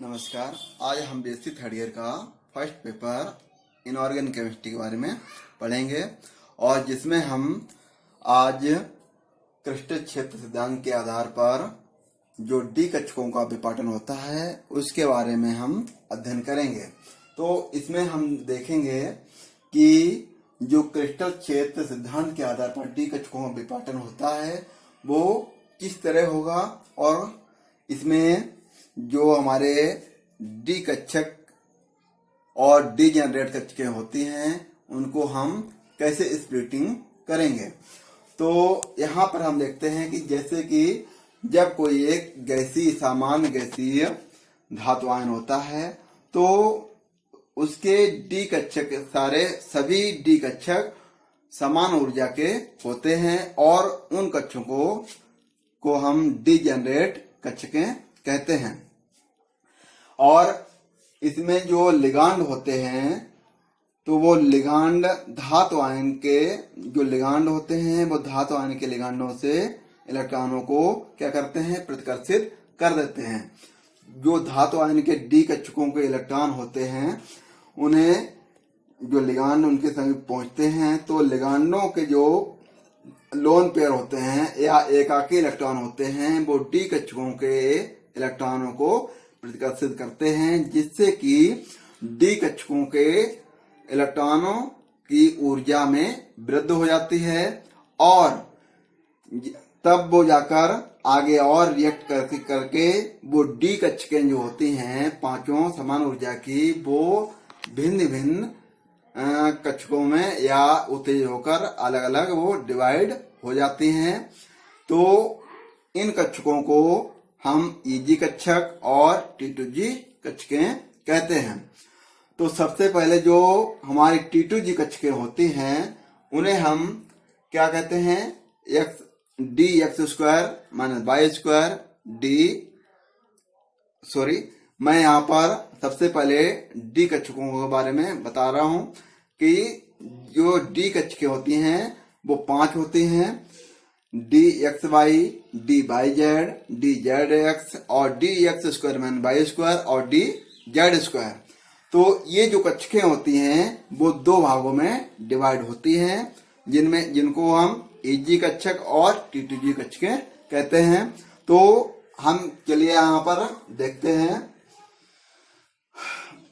नमस्कार। आज हम बीएससी थर्ड ईयर का फर्स्ट पेपर इनऑर्गेनिक केमिस्ट्री के बारे में पढ़ेंगे और जिसमें हम आज क्रिस्टल क्षेत्र सिद्धांत के आधार पर जो डी कक्षकों का विपाटन होता है उसके बारे में हम अध्ययन करेंगे। तो इसमें हम देखेंगे कि जो क्रिस्टल क्षेत्र सिद्धांत के आधार पर डी कक्षकों का विपाटन होता है वो किस तरह होगा और इसमें जो हमारे डी कक्षक और डी जनरेट कक्षकें होती हैं उनको हम कैसे स्प्लिटिंग करेंगे। तो यहाँ पर हम देखते हैं कि जैसे कि जब कोई एक गैसीय सामान्य गैसीय धातु आयन होता है तो उसके डी कक्षक सभी डी कक्षक समान ऊर्जा के होते हैं और उन कक्षकों को हम डी जनरेट कक्षकें कहते हैं। और इसमें जो लिगांड होते हैं तो वो लिगांड धातु आयन के जो लिगांड होते हैं वो धातु आयन के लिगांडों से इलेक्ट्रॉनों को क्या करते हैं, प्रतिकर्षित कर देते हैं। जो धातु आयन के डी कक्षकों के इलेक्ट्रॉन होते हैं उन्हें जो लिगांड उनके समीप पहुंचते हैं तो लिगांडों के जो लोन पेयर होते हैं या एकाकी इलेक्ट्रॉन होते हैं वो डी कक्षकों के इलेक्ट्रॉनों को प्रतिकर्षित करते हैं जिससे कि डी कक्षकों के इलेक्ट्रॉनों की ऊर्जा में वृद्धि हो जाती है और तब वो जाकर आगे और रिएक्ट करके वो डी कक्षकें जो होती हैं पांचों समान ऊर्जा की वो भिन्न भिन्न कक्षकों में या उत्तेजित होकर अलग अलग वो डिवाइड हो जाती हैं। तो इन कक्षकों को हम ईजी कक्षक और T2G कक्षकें कहते हैं। तो सबसे पहले जो हमारी T2G कक्षकें होती हैं उन्हें हम क्या कहते हैं, D x square minus Y square मैं यहाँ पर सबसे पहले डी कक्षकों के बारे में बता रहा हूँ कि जो डी कक्षकें होती हैं वो 5 होती हैं, D x Y, D Y Z, D Z X और D x square minus Y square और डी जेड स्क्वायर। तो ये जो कक्षकें होती हैं वो 2 भागों में डिवाइड होती हैं जिनको हम ईजी कक्षक और T2G कक्षकें कहते हैं। तो हम चलिए यहाँ पर देखते हैं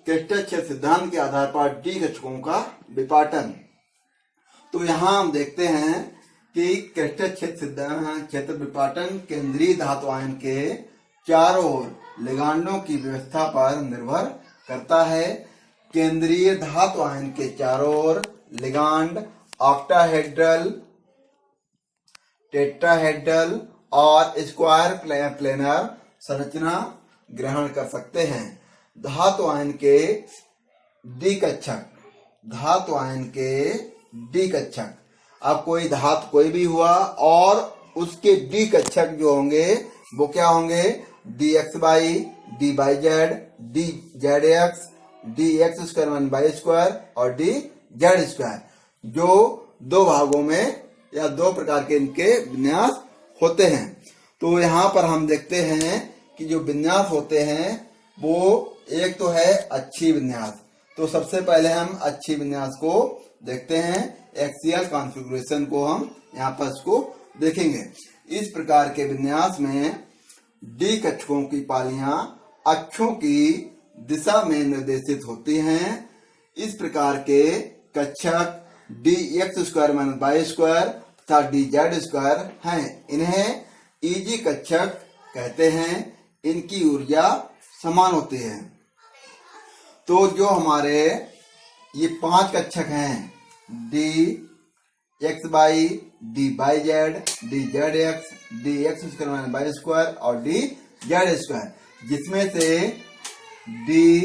क्रिस्टल क्षेत्र सिद्धांत के आधार पर डी कक्षकों का विपाटन। तो यहाँ हम देखते हैं कि क्रिस्टल क्षेत्र विपाटन केंद्रीय धातु आयन के चारों ओर लिगांडों की व्यवस्था पर निर्भर करता है। केंद्रीय धातु आयन के चारों ओर लिगांड ऑक्टाहेड्रल, टेट्राहेड्रल और स्क्वायर प्लेनर संरचना ग्रहण कर सकते हैं। धातु आयन के डी कक्षक अब कोई धातु कोई भी हुआ और उसके डी कक्षक जो होंगे वो क्या होंगे, d x Y, D Y Z, D Z x, d x square minus Y square और डी जेड स्क्वायर, जो 2 भागों में या 2 प्रकार के इनके विन्यास होते हैं। तो यहाँ पर हम देखते हैं कि जो विन्यास होते हैं वो एक तो है अच्छी विन्यास। तो सबसे पहले हम अच्छी विन्यास को देखते हैं, एक्सियल कॉन्फ़िगरेशन को हम यहाँ पर इसको देखेंगे। इस प्रकार के विन्यास में डी कक्षकों की पालियां अक्षों की दिशा में निर्देशित होती हैं। इस प्रकार के कक्षक D x square minus Y square तथा डी जेड स्क्वायर हैं। इन्हें ईजी कक्षक कहते हैं। इनकी ऊर्जा समान होती है। तो जो हमारे ये 5 कक्षक हैं, D x Y, D Y Z, D Z x, d x square minus Y square और डी जेड स्क्वायर, जिसमें से d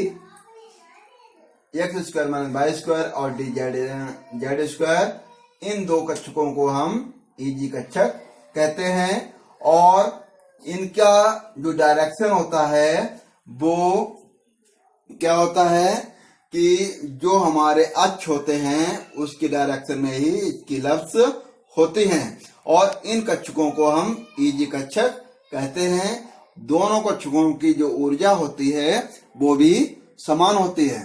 x square minus Y square और डी जेड स्क्वायर, इन 2 कक्षकों को हम ईजी कक्षक कहते हैं। और इनका जो डायरेक्शन होता है वो क्या होता है कि जो हमारे अक्ष होते हैं उसकी डायरेक्शन में ही इसकी लब्स होती हैं और इन कक्षकों को हम ईजी कक्षक कहते हैं। दोनों कक्षकों की जो ऊर्जा होती है वो भी समान होती है।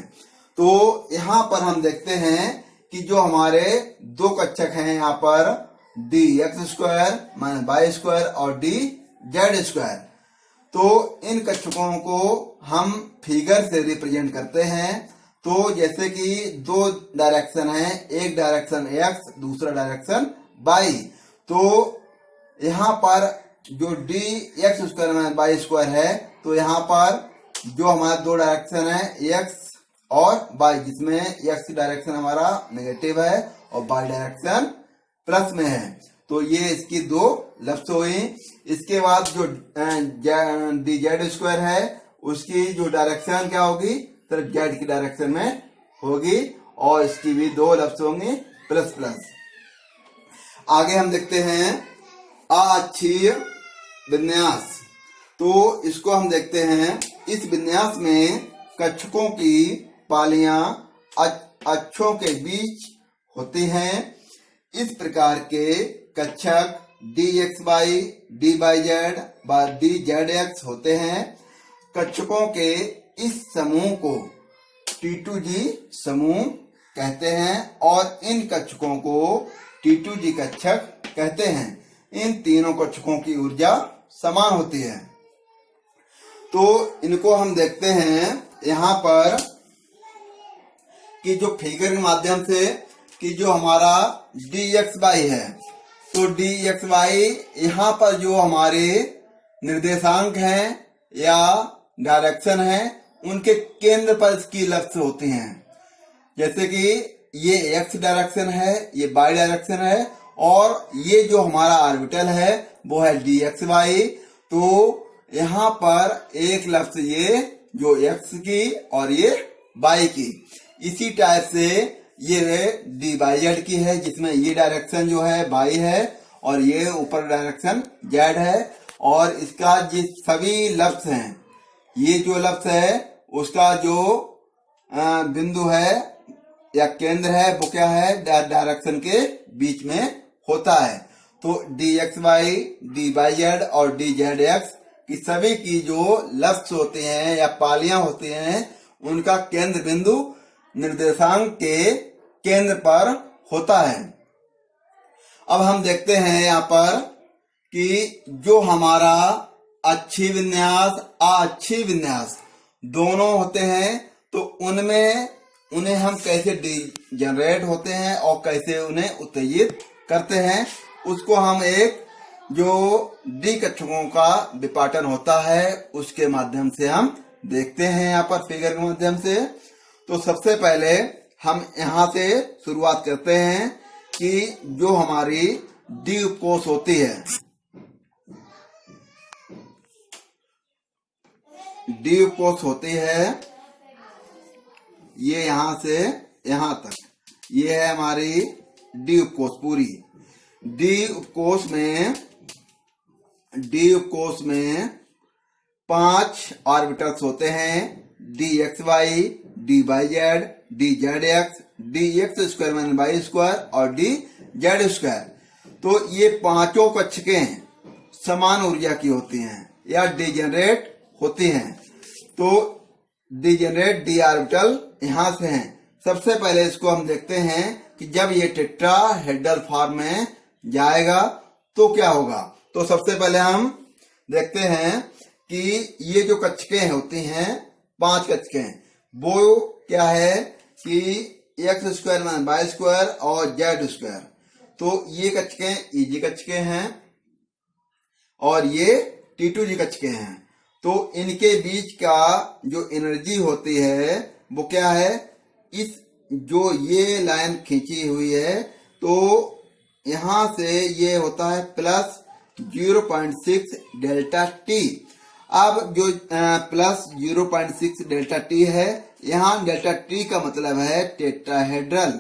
तो यहाँ पर हम देखते हैं कि जो हमारे दो कक्षक हैं यहाँ पर d x square minus Y square और डी जेड स्क्वायर, तो इन कक्षकों को हम फिगर से रिप्रेजेंट करते हैं। तो जैसे कि दो डायरेक्शन है, एक डायरेक्शन एक्स दूसरा डायरेक्शन वाई, तो यहाँ पर जो d x square minus Y square है, तो यहाँ पर जो हमारा दो डायरेक्शन है एक्स और वाई, जिसमें एक्स डायरेक्शन हमारा नेगेटिव है और वाई डायरेक्शन प्लस में है, तो ये इसकी दो लफ्ज हुई। इसके बाद जो डी जेड स्क्वायर है उसकी जो डायरेक्शन क्या होगी, सिर्फ जेड की डायरेक्शन में होगी और इसकी भी दो लफ्ज होंगे प्लस प्लस। आगे हम देखते हैं अक्षीय विन्यास। तो इसको हम देखते हैं, इस विन्यास में कक्षकों की पालियां अक्षों के बीच होती हैं। इस प्रकार के कक्षक D x Y, D Y Z व डी जेड एक्स होते हैं। कक्षकों के इस समूह को T2G समूह कहते हैं और इन कक्षकों को T2G कक्षक कहते हैं। इन तीनों कक्षकों की ऊर्जा समान होती है। तो इनको हम देखते हैं यहाँ पर कि जो फिगर के माध्यम से कि जो हमारा dxy है, तो dxy यहाँ पर जो हमारे निर्देशांक हैं या डायरेक्शन है उनके केंद्र पर इसकी लफ्ज होती हैं। जैसे कि ये x डायरेक्शन है, ये y डायरेक्शन है और ये जो हमारा ऑर्बिटल है वो है dxy। तो यहाँ पर एक लफ्ज ये जो x की और ये y की, इसी टाइप से ये डी वाई जेड की है, जिसमें ये डायरेक्शन जो है y है और ये ऊपर डायरेक्शन z है। और इसका जिस सभी लफ्ज हैं, ये जो लफ्ज है उसका जो बिंदु है या केंद्र है वो क्या है, डायरेक्शन के बीच में होता है। तो d x Y, D Y z और डी जेड एक्स की सभी की जो लफ्ज होते हैं या पालियां होती हैं उनका केंद्र बिंदु निर्देशांक के केंद्र पर होता है। अब हम देखते हैं यहाँ पर कि जो हमारा अच्छी विन्यास अक्षी विन्यास दोनों होते हैं, तो उन्हें हम कैसे जनरेट होते हैं और कैसे उन्हें उत्तेजित करते हैं, उसको हम एक जो डी कक्षकों का विपाटन होता है उसके माध्यम से हम देखते हैं यहाँ पर फिगर के माध्यम से। तो सबसे पहले हम यहाँ से शुरुआत करते हैं कि जो हमारी डी उपकोष होती है, डी उपकोष होती है, ये यहाँ से यहाँ तक, ये है हमारी डी उपकोष पूरी। डी उपकोष में 5 ऑर्बिटल्स होते हैं, D x Y, D Y Z, D Z x, d x square minus Y square और डी जेड स्क्वायर। तो ये पांचों कक्षकें समान ऊर्जा की होती हैं या डीजेनरेट होती हैं। तो डीजेनरेट डी ऑर्बिटल यहाँ से हैं। सबसे पहले इसको हम देखते हैं कि जब ये टेट्राहेड्रल फॉर्म में जाएगा तो क्या होगा। तो सबसे पहले हम देखते हैं कि ये जो कक्षकें होती हैं 5 कक्षकें, वो क्या है कि x square minus Y square और जेड स्क्वायर। तो ये कक्षकें ईजी कक्षकें हैं और ये T2G कक्षकें हैं। तो इनके बीच का जो एनर्जी होती है वो क्या है, इस जो ये लाइन खींची हुई है तो यहाँ से ये होता है प्लस 0.6 डेल्टा टी। अब जो प्लस 0.6 डेल्टा टी है, यहाँ डेल्टा टी का मतलब है टेट्राहेड्रल।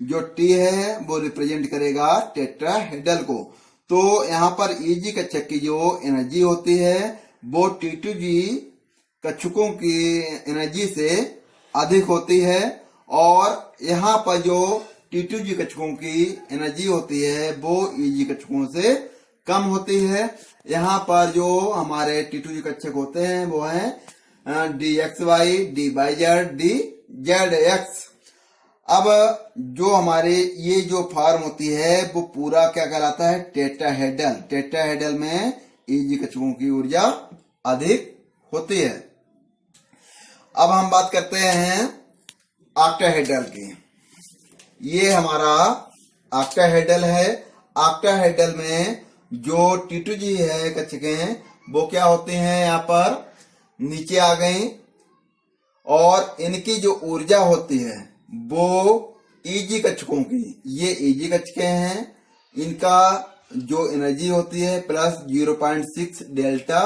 जो टी है वो रिप्रेजेंट करेगा टेट्राहेड्रल को। तो यहाँ पर ईजी कक्षक की जो एनर्जी होती है वो T2G कक्षकों की एनर्जी से अधिक होती है और यहाँ पर जो T2G कक्षकों की एनर्जी होती है वो ईजी कक्षकों से कम होती है। यहाँ पर जो हमारे T2G कक्षक होते हैं वो है dxy, dy/z, dz(x). अब जो हमारे ये जो फॉर्म होती है वो पूरा क्या कहलाता है, टेट्राहेड्रल। टेट्राहेड्रल में ईजी कक्षकों की ऊर्जा अधिक होती है। अब हम बात करते हैं ऑक्टाहेड्रल की। ये हमारा ऑक्टाहेड्रल है। ऑक्टाहेड्रल में जो T2G है कक्षकें वो क्या होती हैं, यहाँ पर नीचे आ गई, और इनकी जो ऊर्जा होती है वो ईजी कक्षकों की, ये ईजी कक्षकें हैं, इनका जो एनर्जी होती है प्लस 0.6 डेल्टा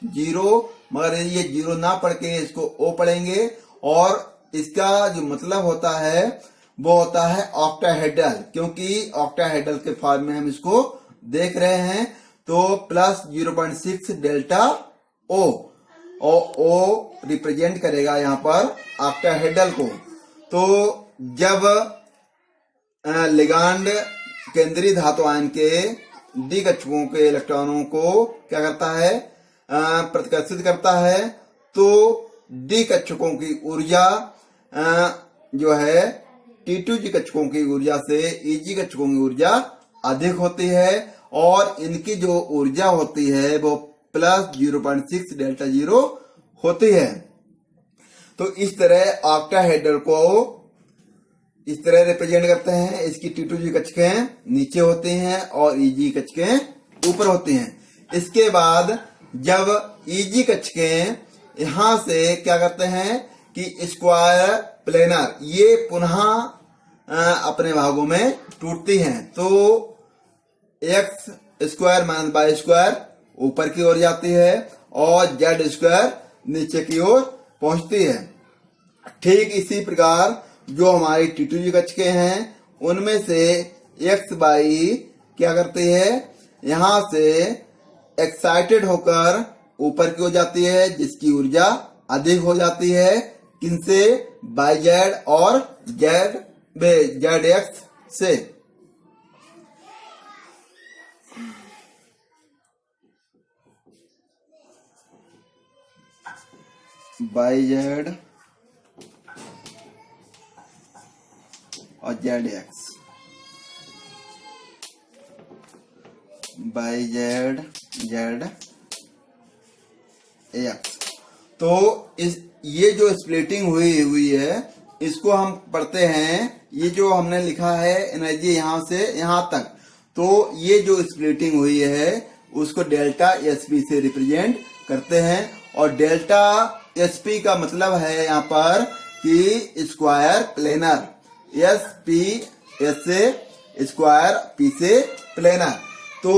जीरो, मगर ये जीरो ना पढ़ के इसको ओ पढ़ेंगे, और इसका जो मतलब होता है वो होता है ऑक्टाहेड्रल, क्योंकि ऑक्टाहेड्रल के फॉर्म में हम इसको देख रहे हैं। तो प्लस 0.6 डेल्टा ओ, और ओ रिप्रेजेंट करेगा यहाँ पर ऑक्टाहेड्रल को। तो जब लिगांड केंद्रीय धातु आयन के डी कक्षकों के इलेक्ट्रॉनों को क्या करता है, प्रतिकर्षित करता है, तो डी कक्षकों की ऊर्जा जो है T2G कक्षकों की ऊर्जा से ईजी कक्षकों की ऊर्जा अधिक होती है, और इनकी जो ऊर्जा होती है वो प्लस 0.6 डेल्टा जीरो होती है। तो इस तरह ऑक्टाहेड्रल को इस तरह रिप्रेजेंट करते हैं। इसकी T2G कक्षकें नीचे होती हैं और ईजी कक्षकें ऊपर होती हैं। इसके बाद जब ईजी कक्षकें यहां से क्या करते हैं कि स्क्वायर प्लेनर ये पुनः अपने भागों में टूटती हैं, तो x square minus Y square ऊपर की ओर जाती है और z स्क्वायर नीचे की ओर पहुंचती है। ठीक इसी प्रकार जो हमारी T2G कक्षकें हैं उनमें से x बाई क्या करती है, यहां से एक्साइटेड होकर ऊपर की ओर जाती है, जिसकी ऊर्जा अधिक हो जाती है, किनसे, बाई जेड और जेड एक्स से। बाई जेड और Z x, by Z Z x. तो इस ये जो स्प्लिटिंग हुई है इसको हम पढ़ते हैं, ये जो हमने लिखा है एनर्जी यहां से यहां तक, तो ये जो स्प्लिटिंग हुई है उसको डेल्टा एसपी से रिप्रेजेंट करते हैं। और डेल्टा एसपी का मतलब है यहाँ पर कि square planar, S P S से स्क्वायर, पी से प्लेनर। तो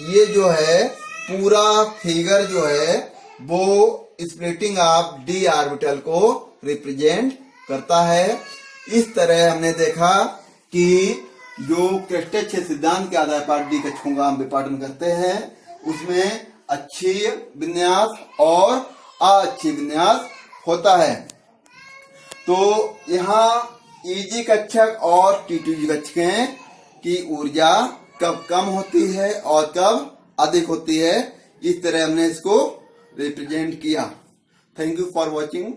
ये जो है पूरा फिगर जो है वो स्प्लिटिंग ऑफ डी ऑर्बिटल को रिप्रेजेंट करता है। इस तरह हमने देखा कि जो क्रिस्टल क्षेत्र सिद्धांत के आधार पर डी कक्षकों का हम विभाजन करते हैं उसमें अच्छी विन्यास और अअच्छी विन्यास होता है। तो यहाँ ईजी कक्षक और T2G कक्षकें की ऊर्जा कब कम होती है और कब अधिक होती है, इस तरह हमने इसको रिप्रेजेंट किया। Thank you for watching.